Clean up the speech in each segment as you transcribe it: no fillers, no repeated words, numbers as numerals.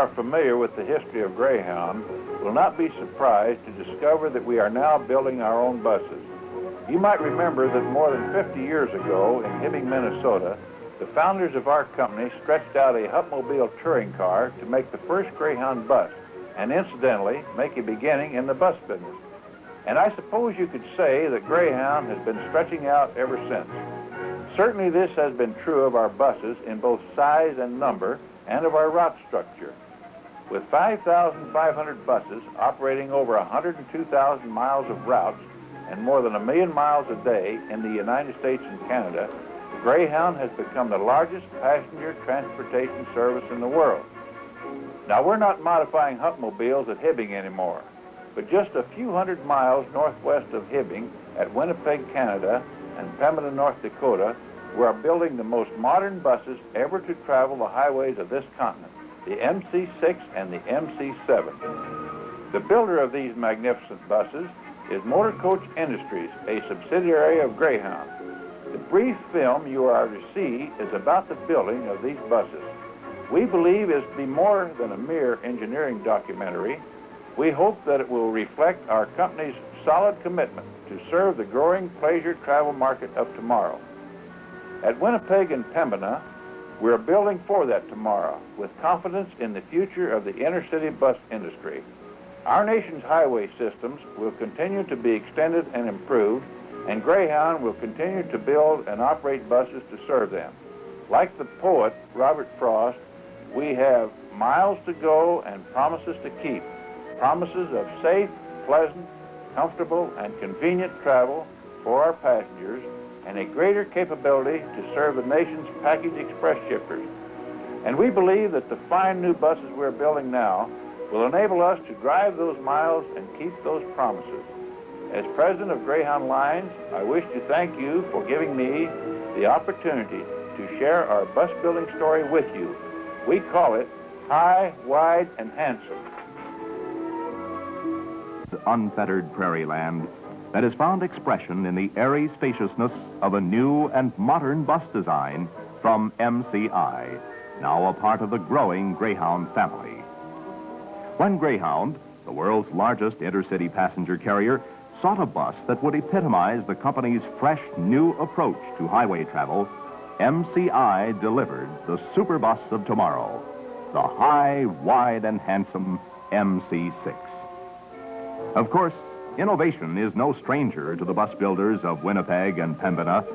are familiar with the history of Greyhound will not be surprised to discover that we are now building our own buses. You might remember that more than 50 years ago in Hibbing, Minnesota, the founders of our company stretched out a Hupmobile touring car to make the first Greyhound bus, and incidentally, make a beginning in the bus business. And I suppose you could say that Greyhound has been stretching out ever since. Certainly this has been true of our buses in both size and number, and of our route structure. With 5,500 buses operating over 102,000 miles of routes and more than 1 million miles a day in the United States and Canada, Greyhound has become the largest passenger transportation service in the world. Now, we're not modifying Hupmobiles at Hibbing anymore, but just a few hundred miles northwest of Hibbing at Winnipeg, Canada, and Pembina, North Dakota, we are building the most modern buses ever to travel the highways of this continent, the MC-6 and the MC-7. The builder of these magnificent buses is Motor Coach Industries, a subsidiary of Greyhound. The brief film you are to see is about the building of these buses. We believe it to be more than a mere engineering documentary. We hope that it will reflect our company's solid commitment to serve the growing pleasure travel market of tomorrow. At Winnipeg and Pembina, we're building for that tomorrow with confidence in the future of the inner-city bus industry. Our nation's highway systems will continue to be extended and improved, and Greyhound will continue to build and operate buses to serve them. Like the poet Robert Frost, we have miles to go and promises to keep. Promises of safe, pleasant, comfortable, and convenient travel for our passengers, and a greater capability to serve the nation's package express shippers. And we believe that the fine new buses we're building now will enable us to drive those miles and keep those promises. As president of Greyhound Lines, I wish to thank you for giving me the opportunity to share our bus building story with you. We call it High, Wide, and Handsome. Unfettered prairie land that has found expression in the airy spaciousness of a new and modern bus design from MCI, now a part of the growing Greyhound family. When Greyhound, the world's largest intercity passenger carrier, sought a bus that would epitomize the company's fresh, new approach to highway travel, MCI delivered the Superbus of tomorrow, the high, wide, and handsome MC-6. Of course, innovation is no stranger to the bus builders of Winnipeg and Pembina,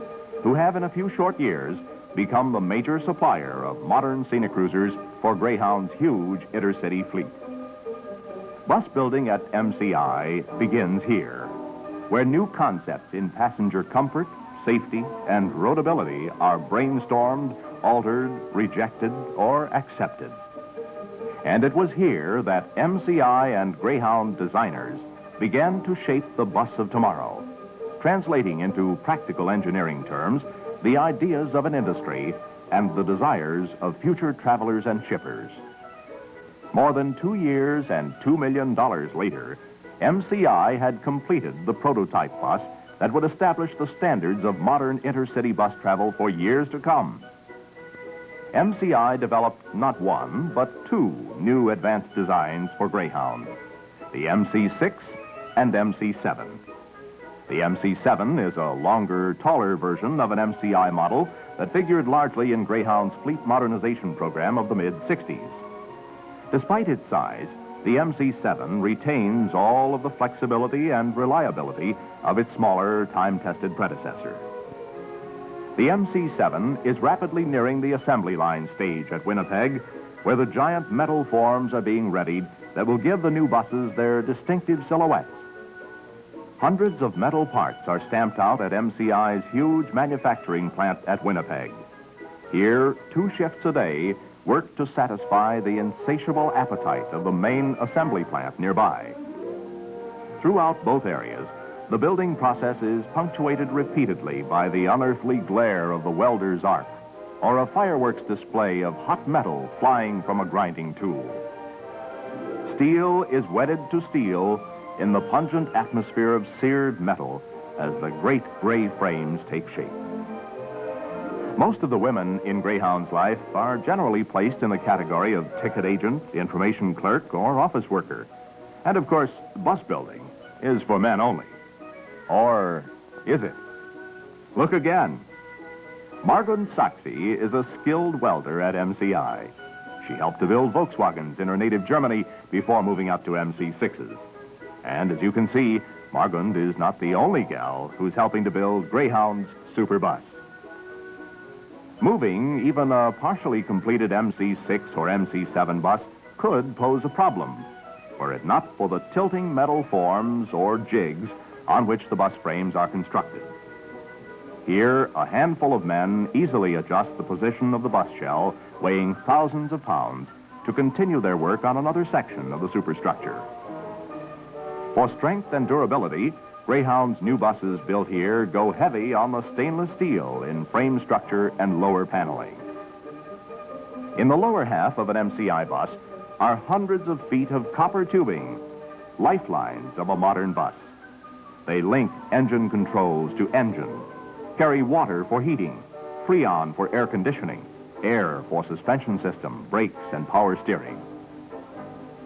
who have in a few short years become the major supplier of modern Scenicruisers for Greyhound's huge intercity fleet. Bus building at MCI begins here, where new concepts in passenger comfort, safety, and roadability are brainstormed, altered, rejected, or accepted. And it was here that MCI and Greyhound designers began to shape the bus of tomorrow, translating into practical engineering terms the ideas of an industry and the desires of future travelers and shippers. More than 2 years and $2 million later, MCI had completed the prototype bus that would establish the standards of modern intercity bus travel for years to come. MCI developed not one, but 2 new advanced designs for Greyhound, the MC-6 and MC-7. The MC-7 is a longer, taller version of an MCI model that figured largely in Greyhound's fleet modernization program of the mid-60s. Despite its size, the MC-7 retains all of the flexibility and reliability of its smaller, time-tested predecessor. The MC-7 is rapidly nearing the assembly line stage at Winnipeg, where the giant metal forms are being readied that will give the new buses their distinctive silhouettes. Hundreds of metal parts are stamped out at MCI's huge manufacturing plant at Winnipeg. Here, 2 shifts a day work to satisfy the insatiable appetite of the main assembly plant nearby. Throughout both areas, the building process is punctuated repeatedly by the unearthly glare of the welder's arc, or a fireworks display of hot metal flying from a grinding tool. Steel is wedded to steel in the pungent atmosphere of seared metal as the great gray frames take shape. Most of the women in Greyhound's life are generally placed in the category of ticket agent, information clerk, or office worker. And of course, bus building is for men only. Or is it? Look again. Margot Saxey is a skilled welder at MCI. She helped to build Volkswagens in her native Germany before moving up to MC-6s. And as you can see, Margot is not the only gal who's helping to build Greyhound's Superbus. Moving even a partially completed MC-6 or MC-7 bus could pose a problem, were it not for the tilting metal forms or jigs on which the bus frames are constructed. Here, a handful of men easily adjust the position of the bus shell, weighing thousands of pounds, to continue their work on another section of the superstructure. For strength and durability, Greyhound's new buses built here go heavy on the stainless steel in frame structure and lower paneling. In the lower half of an MCI bus are hundreds of feet of copper tubing, lifelines of a modern bus. They link engine controls to engine, carry water for heating, Freon for air conditioning, air for suspension system, brakes, and power steering.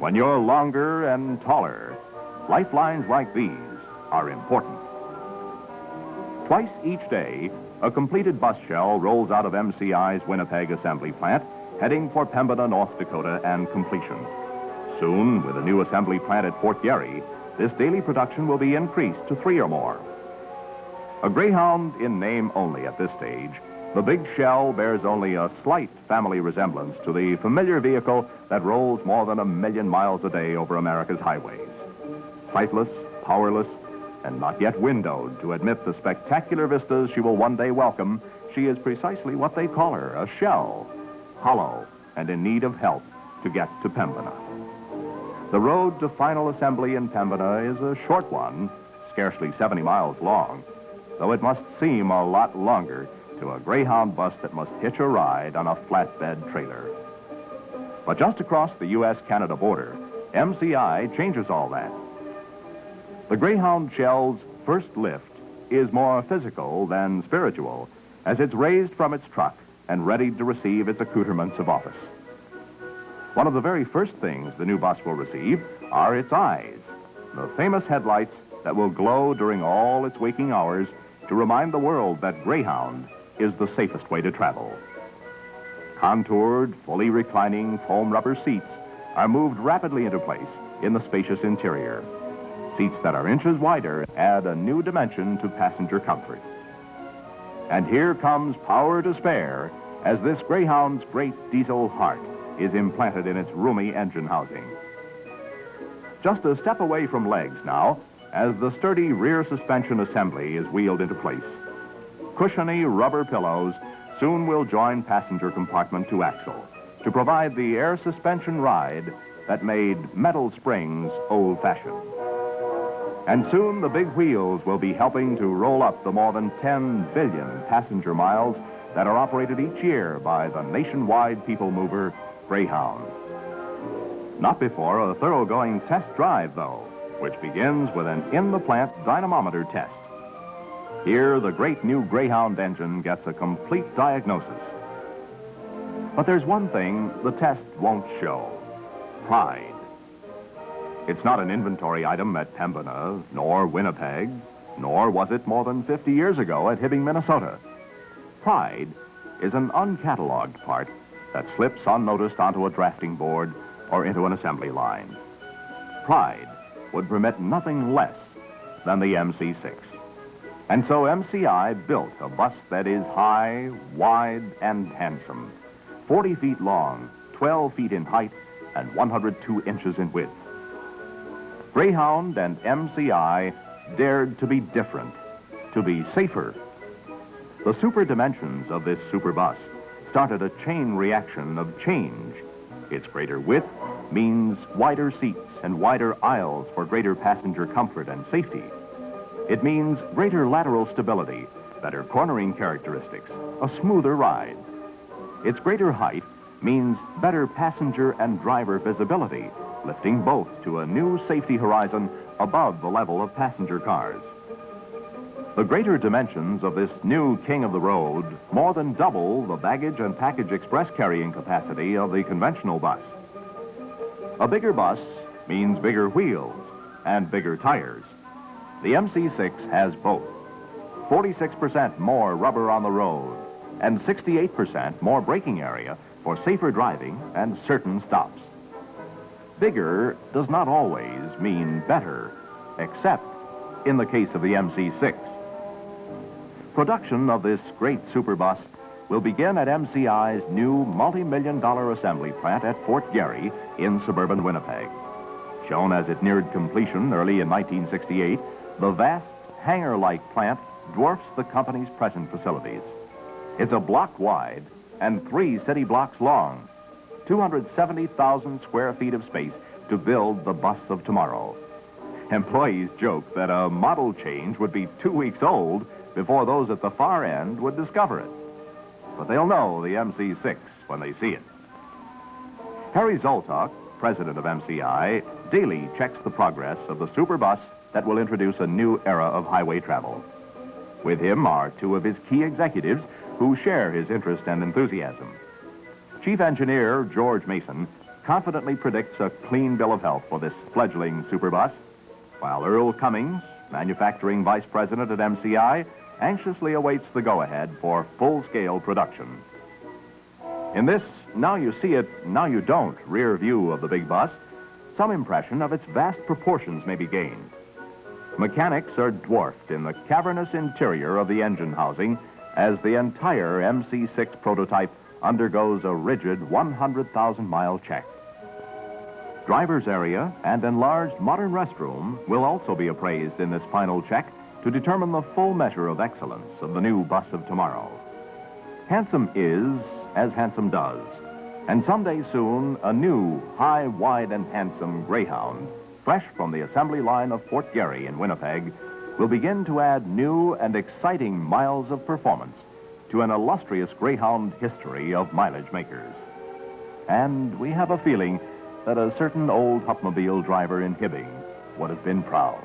When you're longer and taller, lifelines like these are important. Twice each day, a completed bus shell rolls out of MCI's Winnipeg assembly plant, heading for Pembina, North Dakota, and completion. Soon, with a new assembly plant at Fort Garry, this daily production will be increased to 3 or more. A Greyhound in name only at this stage, the big shell bears only a slight family resemblance to the familiar vehicle that rolls more than 1 million miles a day over America's highways. Sightless, powerless, and not yet windowed to admit the spectacular vistas she will one day welcome, she is precisely what they call her, a shell, hollow and in need of help to get to Pembina. The road to final assembly in Pembina is a short one, scarcely 70 miles long, though it must seem a lot longer to a Greyhound bus that must hitch a ride on a flatbed trailer. But just across the U.S.-Canada border, MCI changes all that. The Greyhound Shell's first lift is more physical than spiritual, as it's raised from its truck and readied to receive its accoutrements of office. One of the very first things the new bus will receive are its eyes, the famous headlights that will glow during all its waking hours to remind the world that Greyhound is the safest way to travel. Contoured, fully reclining foam rubber seats are moved rapidly into place in the spacious interior. Seats that are inches wider add a new dimension to passenger comfort. And here comes power to spare as this Greyhound's great diesel heart is implanted in its roomy engine housing. Just a step away from legs now, as the sturdy rear suspension assembly is wheeled into place. Cushiony rubber pillows soon will join passenger compartment to axle to provide the air suspension ride that made metal springs old-fashioned. And soon the big wheels will be helping to roll up the more than 10 billion passenger miles that are operated each year by the nationwide people mover, Greyhound. Not before a thoroughgoing test drive, though, which begins with an in-the-plant dynamometer test. Here, the great new Greyhound engine gets a complete diagnosis. But there's one thing the test won't show: pride. It's not an inventory item at Pembina, nor Winnipeg, nor was it more than 50 years ago at Hibbing, Minnesota. Pride is an uncatalogued part that slips unnoticed onto a drafting board or into an assembly line. Pride would permit nothing less than the MC-6. And so MCI built a bus that is high, wide, and handsome, 40 feet long, 12 feet in height, and 102 inches in width. Greyhound and MCI dared to be different, to be safer. The super dimensions of this superbus started a chain reaction of change. Its greater width means wider seats and wider aisles for greater passenger comfort and safety. It means greater lateral stability, better cornering characteristics, a smoother ride. Its greater height means better passenger and driver visibility, lifting both to a new safety horizon above the level of passenger cars. The greater dimensions of this new king of the road more than double the baggage and package express carrying capacity of the conventional bus. A bigger bus means bigger wheels and bigger tires. The MC-6 has both. 46% more rubber on the road and 68% more braking area for safer driving and certain stops. Bigger does not always mean better, except in the case of the MC-6. Production of this great superbus will begin at MCI's new multi-million-dollar assembly plant at Fort Garry in suburban Winnipeg. Shown as it neared completion early in 1968, the vast hangar-like plant dwarfs the company's present facilities. It's a block wide and 3 city blocks long, 270,000 square feet of space to build the bus of tomorrow. Employees joke that a model change would be 2 weeks old before those at the far end would discover it. But they'll know the MC-6 when they see it. Harry Zoltok, president of MCI, daily checks the progress of the superbus that will introduce a new era of highway travel. With him are 2 of his key executives who share his interest and enthusiasm. Chief Engineer George Mason confidently predicts a clean bill of health for this fledgling superbus, while Earl Cummings, manufacturing vice president at MCI, anxiously awaits the go-ahead for full-scale production. In this now you see it, now you don't rear view of the big bus, some impression of its vast proportions may be gained. Mechanics are dwarfed in the cavernous interior of the engine housing as the entire MC-6 prototype undergoes a rigid 100,000-mile check. Driver's area and enlarged modern restroom will also be appraised in this final check to determine the full measure of excellence of the new bus of tomorrow. Handsome is as handsome does, and someday soon, a new, high, wide, and handsome Greyhound, fresh from the assembly line of Fort Garry in Winnipeg, will begin to add new and exciting miles of performance to an illustrious Greyhound history of mileage makers. And we have a feeling that a certain old Hupmobile driver in Hibbing would have been proud.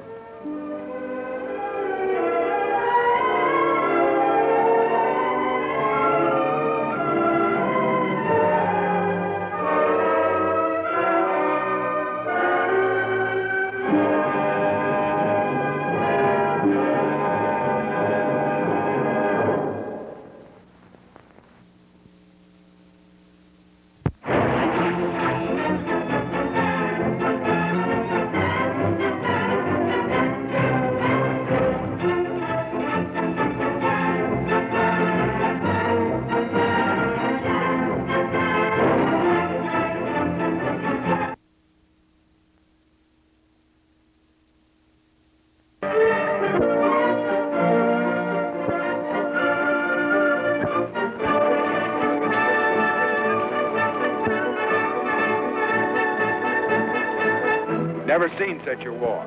Never seen such a war.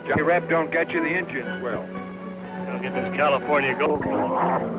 Johnny Rep don't get you the engines well. I'll get this California gold going.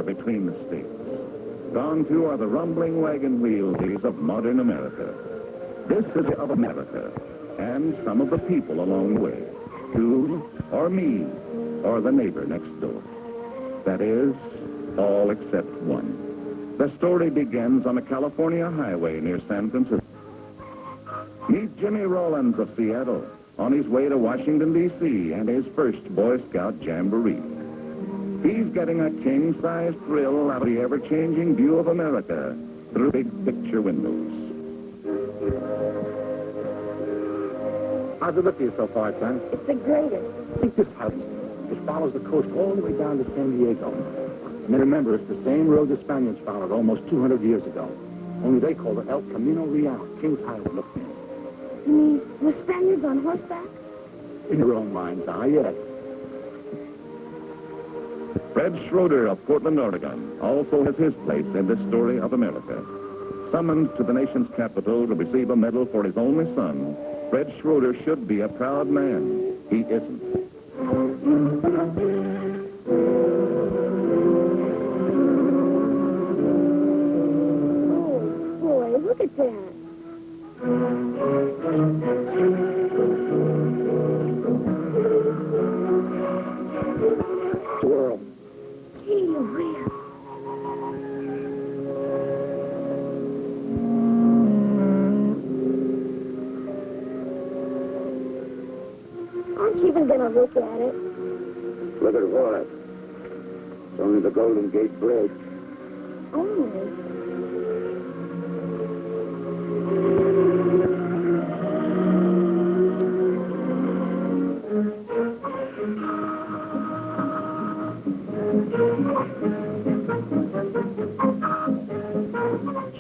Between the states. Gone too are the rumbling wagon wheel days of modern America. This is of America, and some of the people along the way. You, or me, or the neighbor next door. That is, all except one. The story begins on a California highway near San Francisco. Meet Jimmy Rollins of Seattle on his way to Washington, D.C. and his first Boy Scout Jamboree. He's getting a king-size thrill out of the ever-changing view of America through big picture windows. How's it look to you so far, son? It's the greatest. Think this house. It follows the coast all the way down to San Diego. And then remember, it's the same road the Spaniards followed almost 200 years ago. Only they called it El Camino Real, King's Highway. Look, You mean the Spaniards on horseback? in your own mind's eye, yes. Fred Schroeder of Portland, Oregon, also has his place in this story of America. Summoned to the nation's capital to receive a medal for his only son, Fred Schroeder should be a proud man. He isn't. Oh, boy, look at that. Swirl. Gee whiz. Aren't you even gonna look at it? Look at what? It's only the Golden Gate Bridge. Only.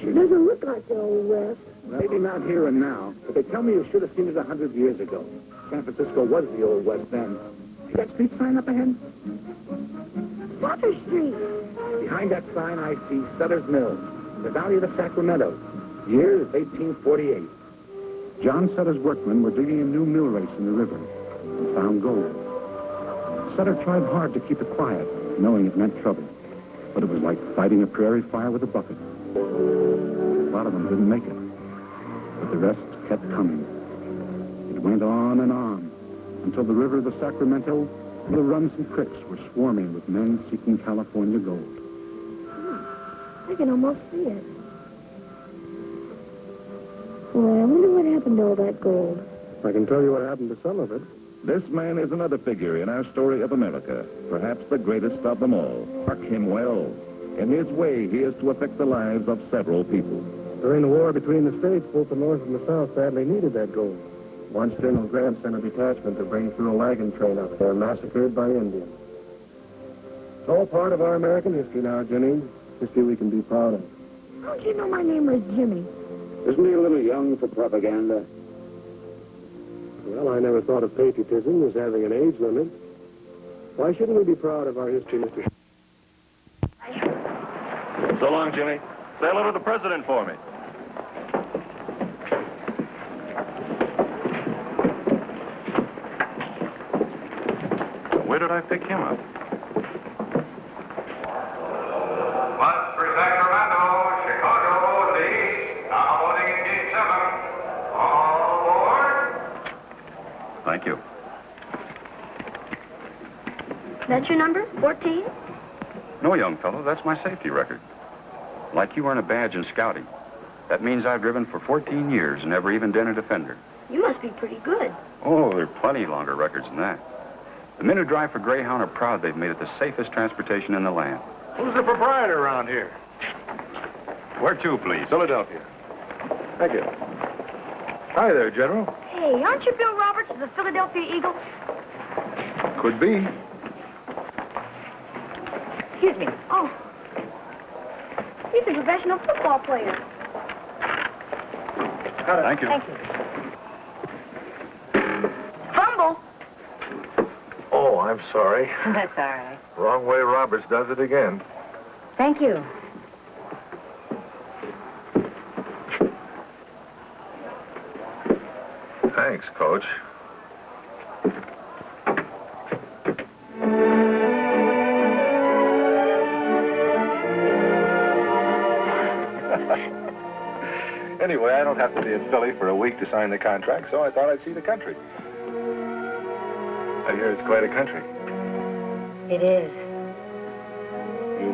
Sure doesn't look like the old West. Maybe not here and now, but they tell me you should have seen it 100 years ago. San Francisco was the old West then. See that street sign up ahead? Sutter Street. Behind that sign, I see Sutter's Mill, the Valley of the Sacramento. Year is 1848. John Sutter's workmen were digging a new mill race in the river and found gold. Sutter tried hard to keep it quiet, knowing it meant trouble. But it was like fighting a prairie fire with a bucket. A lot of them didn't make it, but the rest kept coming. It went on and on until the river of the Sacramento and the runs and creeks were swarming with men seeking California gold. I can almost see it. Boy, I wonder what happened to all that gold. I can tell you what happened to some of it. This man is another figure in our story of America, perhaps the greatest of them all. Mark him well. In his way, he is to affect the lives of several people. During the war between the states, both the North and the South badly needed that gold. Once General Grant sent a detachment to bring through a wagon train up there, massacred by Indians. It's all part of our American history now, Jenny. History we can be proud of. How'd you know my name was Jimmy? Isn't he a little young for propaganda? Well, I never thought of patriotism as having an age limit. Why shouldn't we be proud of our history, Mr. So long, Jimmy. Say hello to the president for me. Where did I pick him up? One for Sacramento, Chicago, Lee. Now loading in gate 7. All aboard. Thank you. That's your number? 14? No, young fellow, that's my safety record. Like you earn a badge in scouting. That means I've driven for 14 years and never even done a defender. You must be pretty good. Oh, there are plenty longer records than that. The men who drive for Greyhound are proud they've made it the safest transportation in the land. Who's the proprietor around here? Where to, please? Philadelphia. Thank you. Hi there, General. Hey, aren't you Bill Roberts of the Philadelphia Eagles? Could be. Excuse me. Oh. He's a professional football player. Thank you. Thank you. Fumble. Oh, I'm sorry. That's all right. Wrong way Roberts does it again. Thank you. Thanks, Coach. Anyway, I don't have to be in Philly for a week to sign the contract, so I thought I'd see the country. I hear it's quite a country. It is. You